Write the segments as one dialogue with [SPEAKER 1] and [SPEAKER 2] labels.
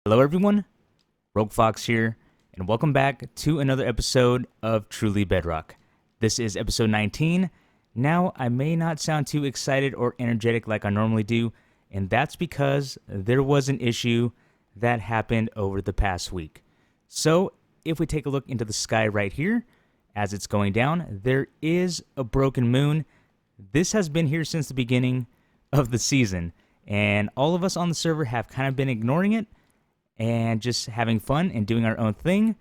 [SPEAKER 1] Hello everyone, Rogue Fox here, and welcome back to another episode of Truly Bedrock. This is episode 19. Now, I may not sound too excited or energetic like I normally do, and that's because there was an issue that happened over the past week. So, if we take a look into the sky right here, as it's going down, there is a broken moon. This has been here since the beginning of the season, and all of us on the server have kind of been ignoring it and just having fun and doing our own thing.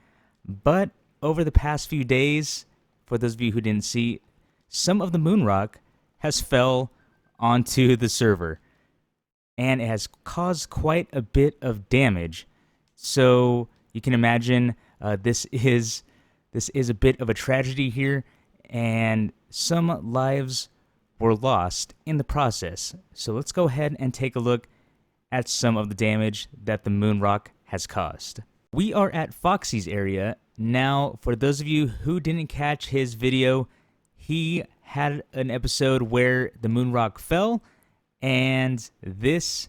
[SPEAKER 1] But over the past few days, for those of you who didn't see, some of the moon rock has fell onto the server, and it has caused quite a bit of damage. So you can imagine this is a bit of a tragedy here, and some lives were lost in the process. So let's go ahead and take a look at some of the damage that the moon rock has caused. We are at Foxy's area. Now, for those of you who didn't catch his video, he had an episode where the moon rock fell, and this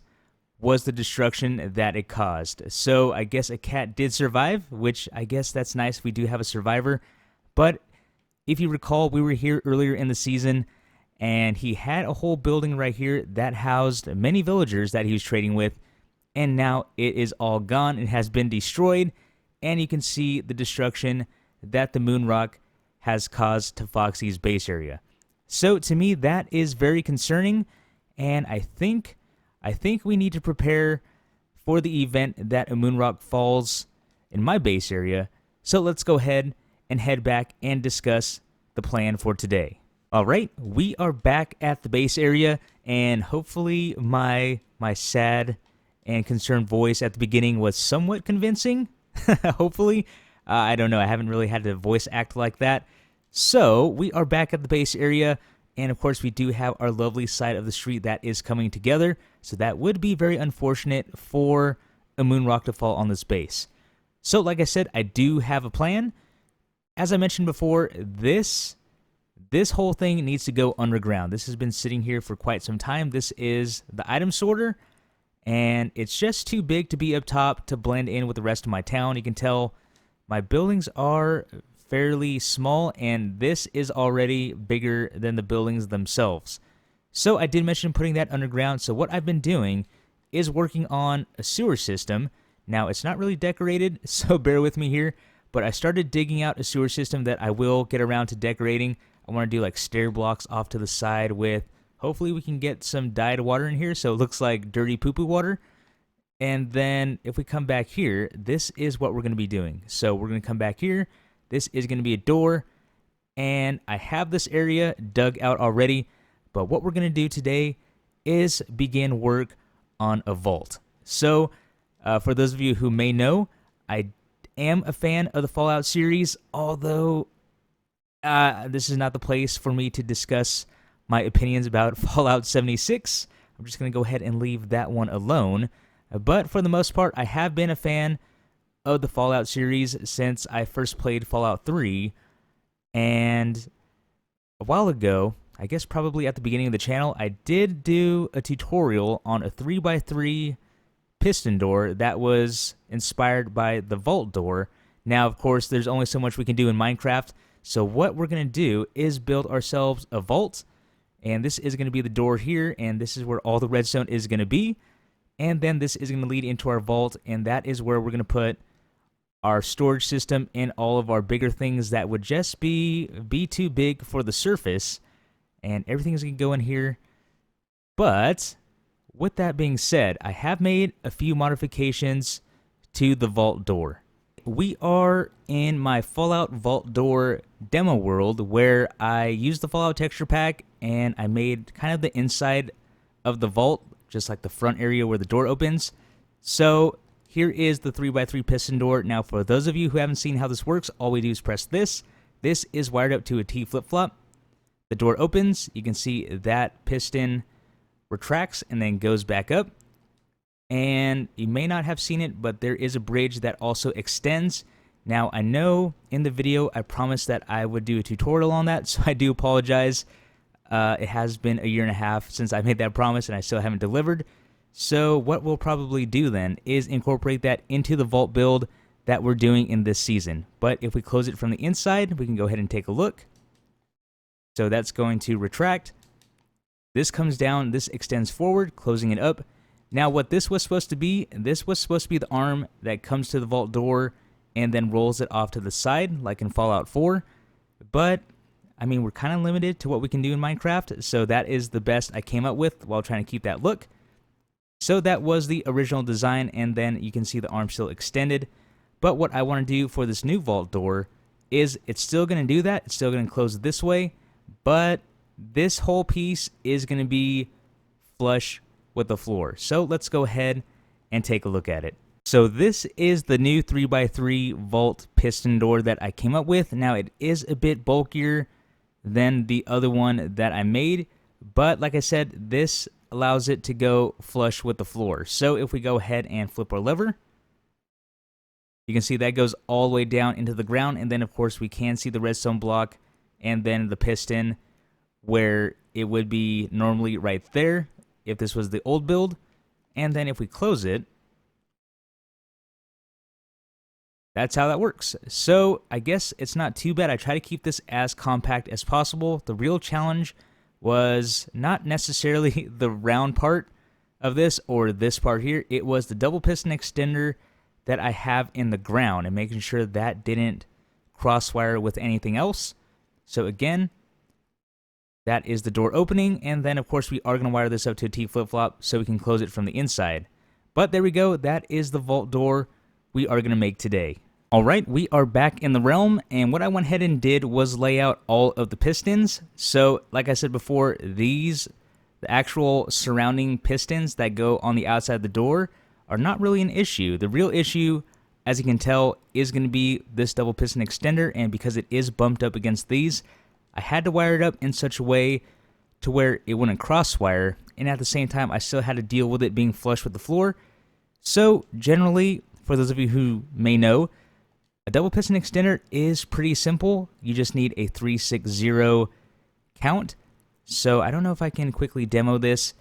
[SPEAKER 1] was the destruction that it caused. So I guess a cat did survive, which I guess that's nice. We do have a survivor. But if you recall, we were here earlier in the season, and he had a whole building right here that housed many villagers that he was trading with, and now it is all gone. It has been destroyed, and you can see the destruction that the moon rock has caused to Foxy's base area. So to me, that is very concerning, and I think we need to prepare for the event that a moon rock falls in my base area. So let's go ahead and head back and discuss the plan for today. Alright, we are back at the base area, and hopefully my sad and concerned voice at the beginning was somewhat convincing. Hopefully. I don't know, I haven't really had to voice act like that. So, we are back at the base area, and of course we do have our lovely side of the street that is coming together, so that would be very unfortunate for a moon rock to fall on this base. So, like I said, I do have a plan. As I mentioned before, this whole thing needs to go underground. This has been sitting here for quite some time. This is the item sorter, and it's just too big to be up top to blend in with the rest of my town. You can tell my buildings are fairly small, and this is already bigger than the buildings themselves. So I did mention putting that underground. So what I've been doing is working on a sewer system. Now, it's not really decorated, so bear with me here, but I started digging out a sewer system that I will get around to decorating. I want to do like stair blocks off to the side with, hopefully we can get some dyed water in here so it looks like dirty poo-poo water. And then if we come back here, this is what we're going to be doing. So we're going to come back here. This is going to be a door, and I have this area dug out already. But what we're going to do today is begin work on a vault. So for those of you who may know, I am a fan of the Fallout series, although this is not the place for me to discuss my opinions about Fallout 76. I'm just going to go ahead and leave that one alone. But for the most part, I have been a fan of the Fallout series since I first played Fallout 3. And a while ago, I guess probably at the beginning of the channel, I did do a tutorial on a 3x3 piston door that was inspired by the vault door. Now, of course, there's only so much we can do in Minecraft. So what we're going to do is build ourselves a vault, and this is going to be the door here, and this is where all the redstone is going to be, and then this is going to lead into our vault, and that is where we're going to put our storage system and all of our bigger things that would just be too big for the surface, and everything is going to go in here. But with that being said, I have made a few modifications to the vault door. We are in my Fallout Vault Door demo world where I used the Fallout texture pack and I made kind of the inside of the vault, just like the front area where the door opens. So here is the 3x3 piston door. Now, for those of you who haven't seen how this works, all we do is press this. This is wired up to a TFlipFlop. The door opens. You can see that piston retracts and then goes back up. And you may not have seen it, but there is a bridge that also extends. Now, I know in the video I promised that I would do a tutorial on that, so I do apologize. It has been a year and a half since I made that promise, and I still haven't delivered. So what we'll probably do then is incorporate that into the vault build that we're doing in this season. But if we close it from the inside, we can go ahead and take a look. So that's going to retract. This comes down, this extends forward, closing it up. Now what this was supposed to be, this was supposed to be the arm that comes to the vault door and then rolls it off to the side like in Fallout 4. But, I mean, we're kind of limited to what we can do in Minecraft, so that is the best I came up with while trying to keep that look. So that was the original design, and then you can see the arm still extended. But what I want to do for this new vault door is it's still going to do that. It's still going to close this way, but this whole piece is going to be flush with the floor. So let's go ahead and take a look at it. So this is the new 3x3 vault piston door that I came up with. Now it is a bit bulkier than the other one that I made, but like I said, this allows it to go flush with the floor. So if we go ahead and flip our lever, you can see that goes all the way down into the ground, and then of course we can see the redstone block and then the piston where it would be normally right there if this was the old build. And then if we close it, that's how that works. So I guess it's not too bad. I try to keep this as compact as possible. The real challenge was not necessarily the round part of this or this part here. It was the double piston extender that I have in the ground and making sure that didn't crosswire with anything else. So again, that is the door opening, and then of course we are going to wire this up to a TFlipFlop so we can close it from the inside. But there we go, that is the vault door we are going to make today. Alright, we are back in the realm, and what I went ahead and did was lay out all of the pistons. So like I said before, the actual surrounding pistons that go on the outside of the door are not really an issue. The real issue, as you can tell, is going to be this double piston extender, and because it is bumped up against these, I had to wire it up in such a way to where it wouldn't crosswire, and at the same time I still had to deal with it being flush with the floor. So generally, for those of you who may know, a double piston extender is pretty simple. You just need a 360 count. So I don't know if I can quickly demo this.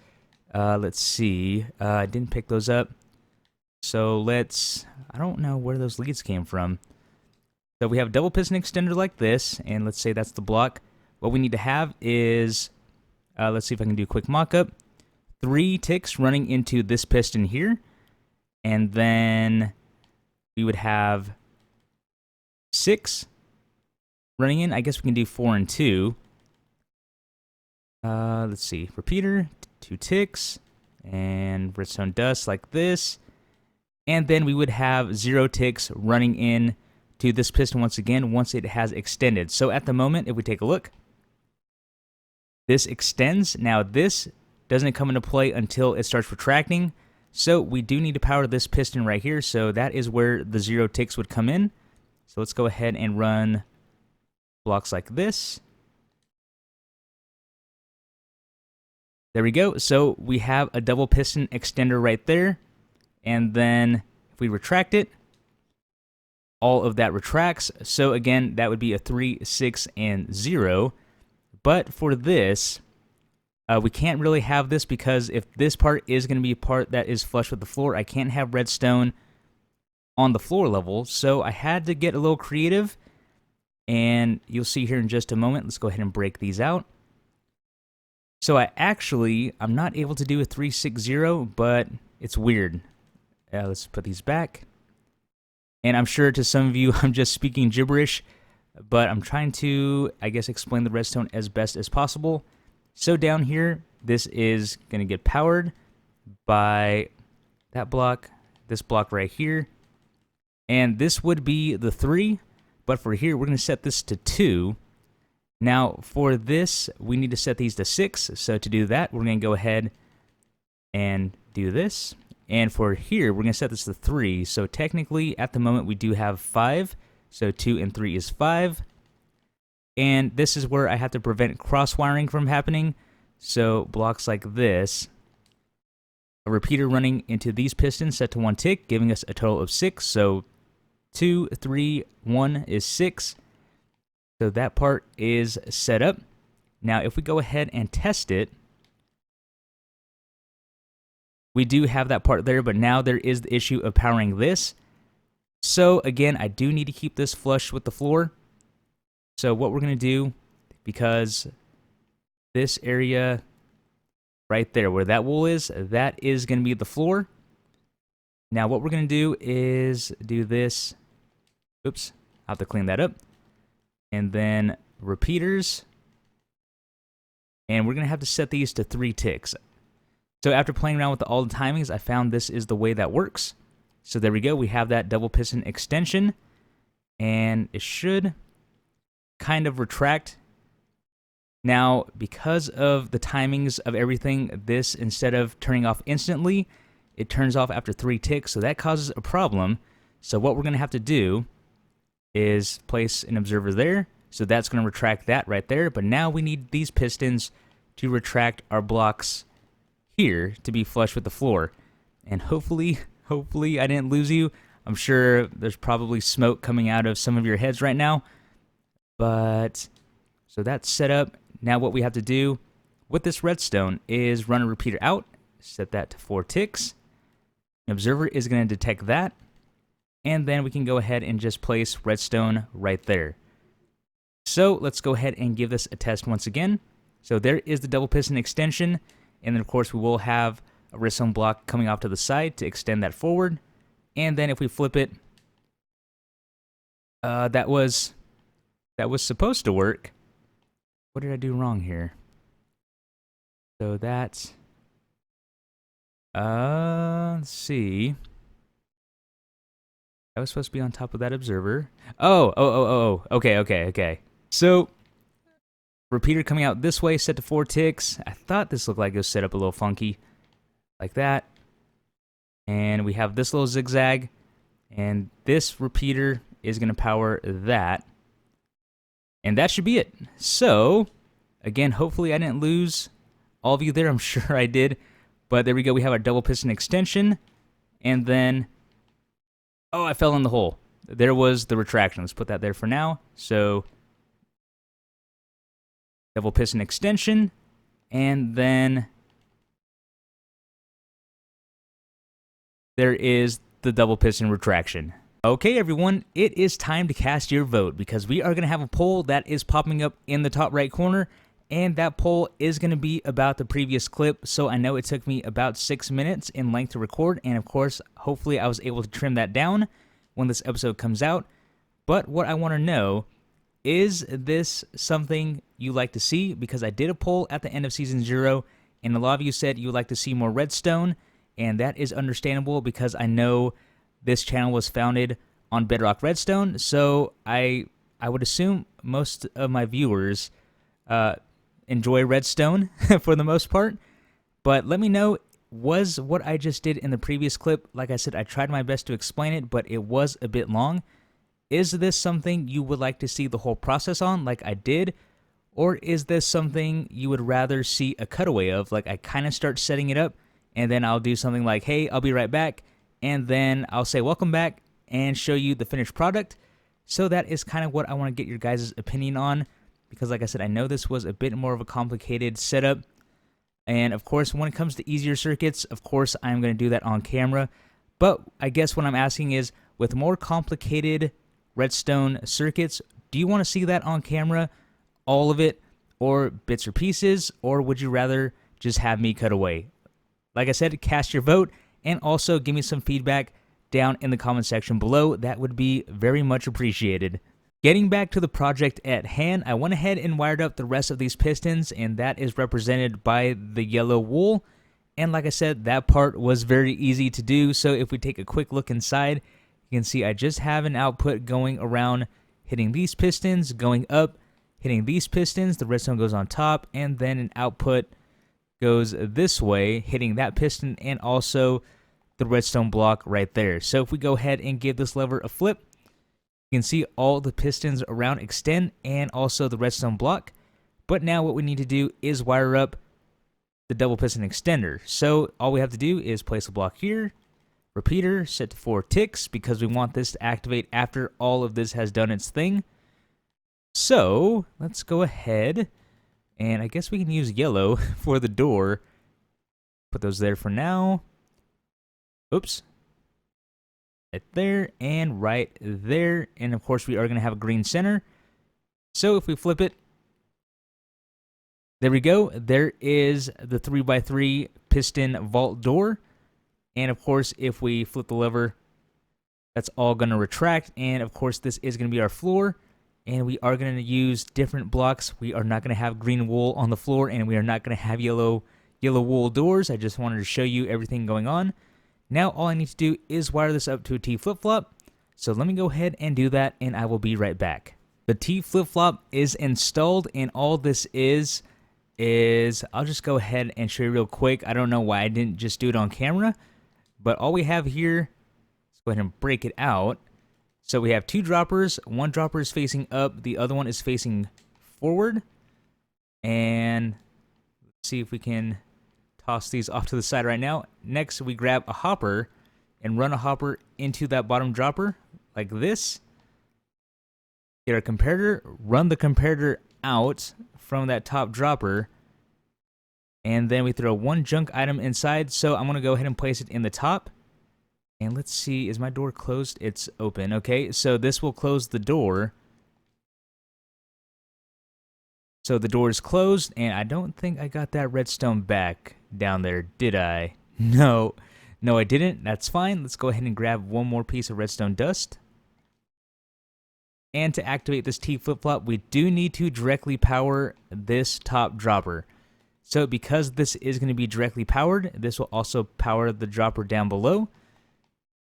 [SPEAKER 1] Let's see. I didn't pick those up. So I don't know where those leads came from. So we have a double piston extender like this, and let's say that's the block. What we need to have is, let's see if I can do a quick mock-up. 3 ticks running into this piston here, and then we would have 6 running in. I guess we can do 4 and 2. Let's see, repeater, 2 ticks, and redstone dust like this. And then we would have 0 ticks running in to this piston once again once it has extended. So at the moment, if we take a look, this extends. Now this doesn't come into play until it starts retracting. So we do need to power this piston right here. So that is where the 0 ticks would come in. So let's go ahead and run blocks like this. There we go. So we have a double piston extender right there. And then if we retract it, all of that retracts. So again, that would be a 3, 6, and 0. But for this, we can't really have this because if this part is going to be a part that is flush with the floor, I can't have redstone on the floor level. So I had to get a little creative, and you'll see here in just a moment. Let's go ahead and break these out. So I'm not able to do a 360, but it's weird. Let's put these back. And I'm sure to some of you I'm just speaking gibberish, but I'm trying to, I guess, explain the redstone as best as possible. So down here, this is going to get powered by that block, this block right here. And this would be the 3, but for here, we're going to set this to 2. Now, for this, we need to set these to 6. So to do that, we're going to go ahead and do this. And for here, we're going to set this to 3. So technically, at the moment, we do have 5. So 2 and 3 is 5. And this is where I have to prevent cross-wiring from happening. So blocks like this. A repeater running into these pistons set to 1 tick, giving us a total of 6. So 2, 3, 1 is 6. So that part is set up. Now, if we go ahead and test it, we do have that part there, but now there is the issue of powering this. So again, I do need to keep this flush with the floor. So what we're going to do, because this area right there where that wool is, that is going to be the floor. Now what we're going to do is do this. Oops, I'll have to clean that up. And then repeaters. And we're going to have to set these to 3 ticks. So after playing around with all the timings, I found this is the way that works. So there we go. We have that double piston extension. And it should kind of retract. Now, because of the timings of everything, this, instead of turning off instantly, it turns off after 3 ticks. So that causes a problem. So what we're going to have to do is place an observer there. So that's going to retract that right there. But now we need these pistons to retract our blocks here to be flush with the floor. And hopefully I didn't lose you. I'm sure there's probably smoke coming out of some of your heads right now. But so that's set up. Now what we have to do with this redstone is run a repeater out. Set that to 4 ticks. An observer is going to detect that. And then we can go ahead and just place redstone right there. So let's go ahead and give this a test once again. So there is the double piston extension. And then of course we will have a redstone block coming off to the side to extend that forward. And then if we flip it, that was supposed to work. What did I do wrong here? So that's, let's see. That was supposed to be on top of that observer. Oh, okay. So, repeater coming out this way, set to 4 ticks. I thought this looked like it was set up a little funky. Like that. And we have this little zigzag. And this repeater is going to power that. And that should be it. So, again, hopefully I didn't lose all of you there. I'm sure I did. But there we go. We have our double piston extension. And then, oh, I fell in the hole. There was the retraction. Let's put that there for now. So, double piston extension. And then there is the double piston retraction. Okay, everyone, it is time to cast your vote because we are going to have a poll that is popping up in the top right corner, and that poll is going to be about the previous clip. So I know it took me about 6 minutes in length to record, and of course, hopefully I was able to trim that down when this episode comes out. But what I want to know, is this something you like to see? Because I did a poll at the end of Season 0, and a lot of you said you would like to see more redstone, and that is understandable because I know this channel was founded on Bedrock Redstone, so I would assume most of my viewers enjoy redstone for the most part. But let me know, was what I just did in the previous clip, like I said, I tried my best to explain it, but it was a bit long. Is this something you would like to see the whole process on, like I did? Or is this something you would rather see a cutaway of, like I kind of start setting it up, and then I'll do something like, hey, I'll be right back, and then I'll say welcome back and show you the finished product. So that is kind of what I want to get your guys' opinion on, because like I said, I know this was a bit more of a complicated setup. And of course, when it comes to easier circuits, of course, I'm going to do that on camera. But I guess what I'm asking is, with more complicated redstone circuits, do you want to see that on camera, all of it, or bits or pieces, or would you rather just have me cut away? Like I said, cast your vote. And also give me some feedback down in the comment section below. That would be very much appreciated. Getting back to the project at hand, I went ahead and wired up the rest of these pistons, and that is represented by the yellow wool. And like I said, that part was very easy to do. So if we take a quick look inside, you can see I just have an output going around, hitting these pistons, going up, hitting these pistons, the redstone goes on top, and then an output goes this way, hitting that piston and also the redstone block right there. So if we go ahead and give this lever a flip, you can see all the pistons around extend and also the redstone block. But now what we need to do is wire up the double piston extender. So all we have to do is place a block here, repeater set to 4 ticks because we want this to activate after all of this has done its thing. So let's go ahead, and I guess we can use yellow for the door. Put those there for now. Oops. Right there and right there. And of course, we are going to have a green center. So if we flip it, there we go. There is the 3x3 piston vault door. And of course, if we flip the lever, that's all going to retract. And of course, this is going to be our floor. And we are going to use different blocks. We are not going to have green wool on the floor, and we are not going to have yellow wool doors. I just wanted to show you everything going on. Now all I need to do is wire this up to a TFlipFlop. So let me go ahead and do that, and I will be right back. The TFlipFlop is installed, and all this is I'll just go ahead and show you real quick. I don't know why I didn't just do it on camera, but all we have here, let's go ahead and break it out. So we have two droppers. One dropper is facing up, the other one is facing forward. And let's see if we can toss these off to the side right now. Next, we grab a hopper and run a hopper into that bottom dropper like this. Get our comparator, run the comparator out from that top dropper, and then we throw one junk item inside. So I'm going to go ahead and place it in the top. And let's see, is my door closed? It's open. Okay, so this will close the door. So the door is closed, and I don't think I got that redstone back down there, did I? No, I didn't. That's fine. Let's go ahead and grab one more piece of redstone dust. And to activate this TFlipFlop, we do need to directly power this top dropper. So because this is going to be directly powered, this will also power the dropper down below.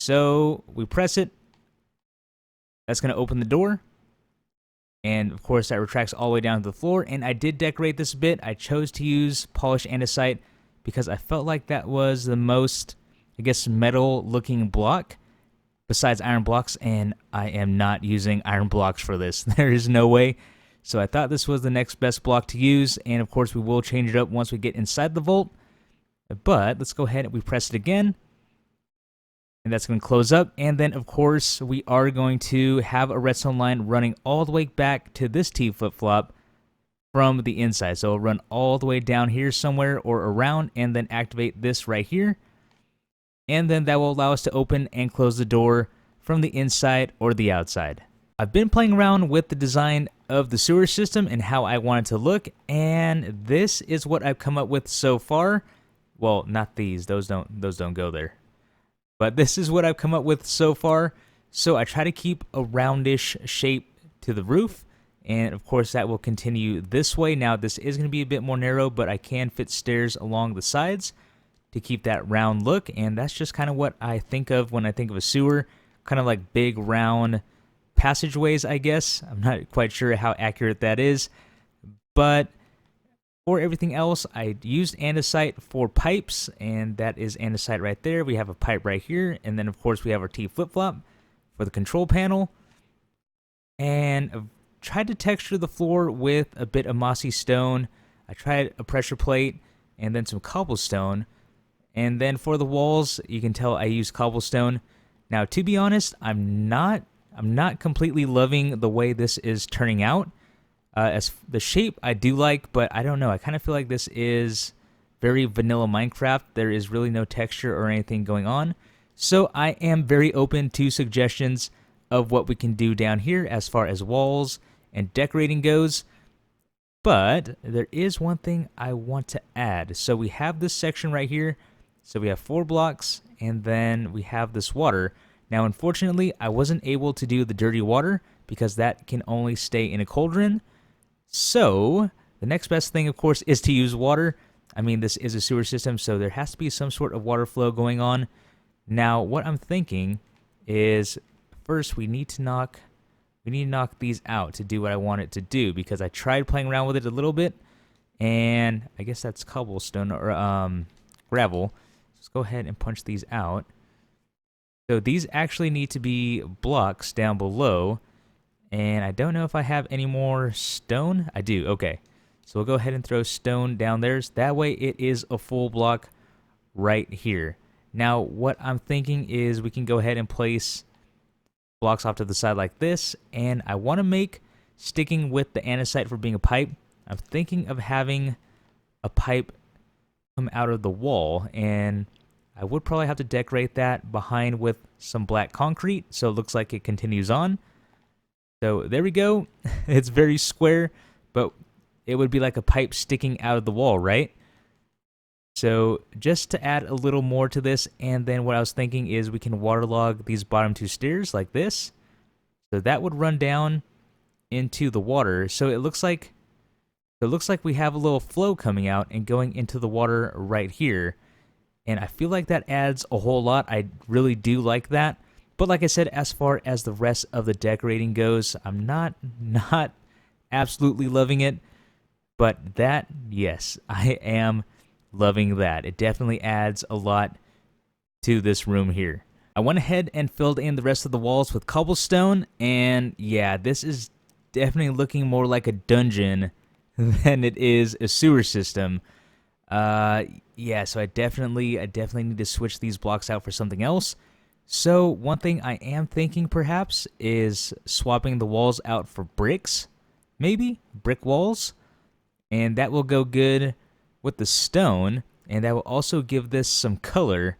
[SPEAKER 1] So we press it. That's going to open the door. And of course that retracts all the way down to the floor. And I did decorate this a bit. I chose to use polished andesite because I felt like that was the most, I guess, metal looking block besides iron blocks. And I am not using iron blocks for this. There is no way. So I thought this was the next best block to use. And of course we will change it up once we get inside the vault. But let's go ahead and we press it again. And that's going to close up. And then, of course, we are going to have a redstone line running all the way back to this TFlipFlop from the inside. So it'll run all the way down here somewhere or around and then activate this right here. And then that will allow us to open and close the door from the inside or the outside. I've been playing around with the design of the sewer system and how I want it to look. And this is what I've come up with so far. Well, not these. Those don't go there. But this is what I've come up with so far. So I try to keep a roundish shape to the roof. And of course that will continue this way. Now this is going to be a bit more narrow, but I can fit stairs along the sides to keep that round look. And that's just kind of what I think of when I think of a sewer. Kind of like big round passageways, I guess. I'm not quite sure how accurate that is. But for everything else, I used andesite for pipes, and that is andesite right there. We have a pipe right here, and then of course we have our TFlipFlop for the control panel. And I've tried to texture the floor with a bit of mossy stone. I tried a pressure plate and then some cobblestone. And then for the walls, you can tell I used cobblestone. Now, to be honest, I'm not completely loving the way this is turning out. As the shape I do like, but I don't know. I kind of feel like this is very vanilla Minecraft. There is really no texture or anything going on. So I am very open to suggestions of what we can do down here as far as walls and decorating goes. But there is one thing I want to add. So we have this section right here. So we have 4 blocks, and then we have this water. Now, unfortunately, I wasn't able to do the dirty water because that can only stay in a cauldron. So the next best thing, of course, is to use water. I mean, this is a sewer system, so there has to be some sort of water flow going on. Now, what I'm thinking is first we need to knock these out to do what I want it to do, because I tried playing around with it a little bit, and I guess that's cobblestone or gravel. Let's go ahead and punch these out. So these actually need to be blocks down below. And I don't know if I have any more stone. I do. Okay. So we'll go ahead and throw stone down there. That way it is a full block right here. Now, what I'm thinking is we can go ahead and place blocks off to the side like this. And I want to make, sticking with the andesite for being a pipe, I'm thinking of having a pipe come out of the wall. And I would probably have to decorate that behind with some black concrete, so it looks like it continues on. So there we go. It's very square, but it would be like a pipe sticking out of the wall, right? So just to add a little more to this, and then what I was thinking is we can waterlog these bottom 2 stairs like this. So that would run down into the water. So it looks like we have a little flow coming out and going into the water right here. And I feel like that adds a whole lot. I really do like that. But like I said, as far as the rest of the decorating goes, I'm not absolutely loving it. But that, yes, I am loving that. It definitely adds a lot to this room here. I went ahead and filled in the rest of the walls with cobblestone. And yeah, this is definitely looking more like a dungeon than it is a sewer system. Yeah, so I definitely need to switch these blocks out for something else. So one thing I am thinking perhaps is swapping the walls out for bricks, maybe brick walls, and that will go good with the stone, and that will also give this some color.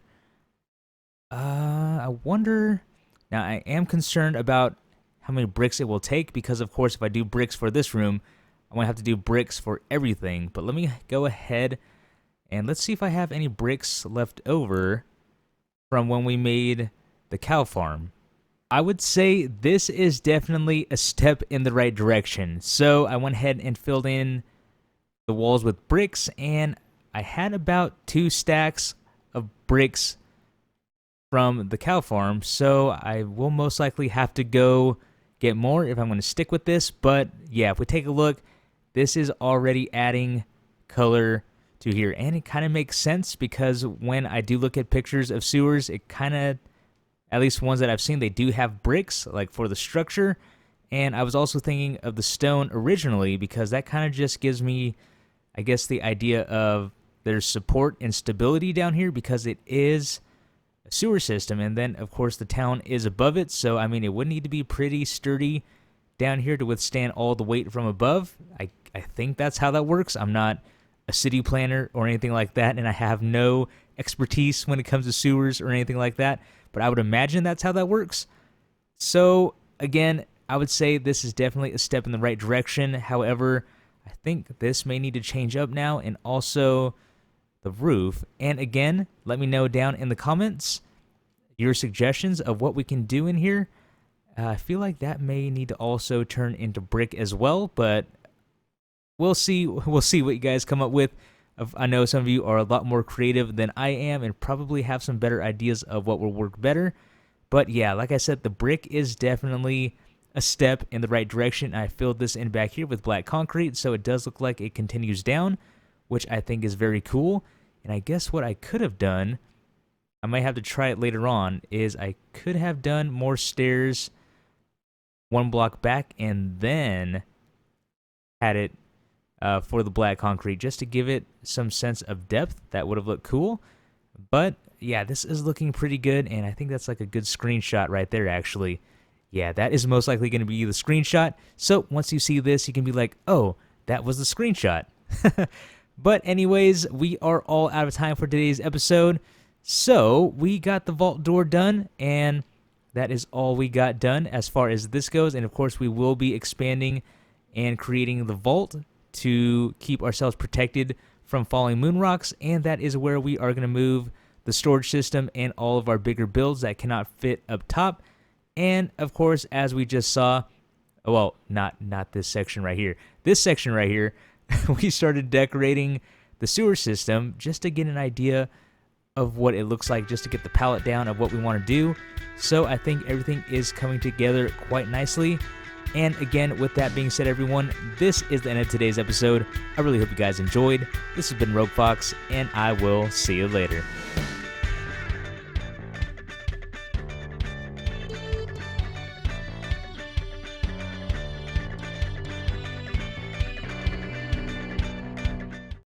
[SPEAKER 1] I wonder. Now I am concerned about how many bricks it will take because, of course, if I do bricks for this room, I'm gonna have to do bricks for everything. But let me go ahead and let's see if I have any bricks left over from when we made the cow farm. I would say this is definitely a step in the right direction. So I went ahead and filled in the walls with bricks, and I had about 2 stacks of bricks from the cow farm. So I will most likely have to go get more if I'm going to stick with this. But yeah, if we take a look, this is already adding color to here, and it kind of makes sense because when I do look at pictures of sewers, it kind of, at least ones that I've seen, they do have bricks like for the structure. And I was also thinking of the stone originally because that kind of just gives me, I guess, the idea of there's support and stability down here because it is a sewer system, and then of course the town is above it, so I mean it would need to be pretty sturdy down here to withstand all the weight from above. I think that's how that works. I'm not a city planner or anything like that, and I have no expertise when it comes to sewers or anything like that, but I would imagine that's how that works. So again, I would say this is definitely a step in the right direction. However, I think this may need to change up now, and also the roof. And again, let me know down in the comments your suggestions of what we can do in here. I feel like that may need to also turn into brick as well, but we'll see what you guys come up with. I know some of you are a lot more creative than I am and probably have some better ideas of what will work better. But yeah, like I said, the brick is definitely a step in the right direction. I filled this in back here with black concrete, so it does look like it continues down, which I think is very cool. And I guess what I could have done, I might have to try it later on, is I could have done more stairs 1 block back and then had it for the black concrete just to give it some sense of depth. That would have looked cool. But yeah, this is looking pretty good, and I think that's like a good screenshot right there, actually. Yeah, that is most likely going to be the screenshot. So once you see this, you can be like, oh, that was the screenshot. But anyways, we are all out of time for today's episode. So we got the vault door done, and that is all we got done as far as this goes. And of course, we will be expanding and creating the vault to keep ourselves protected from falling moon rocks. And that is where we are going to move the storage system and all of our bigger builds that cannot fit up top. And of course, as we just saw, well, not this section right here. This section right here, we started decorating the sewer system just to get an idea of what it looks like, just to get the palette down of what we want to do. So I think everything is coming together quite nicely. And again, with that being said, everyone, this is the end of today's episode. I really hope you guys enjoyed. This has been Rogue Fox, and I will see you later.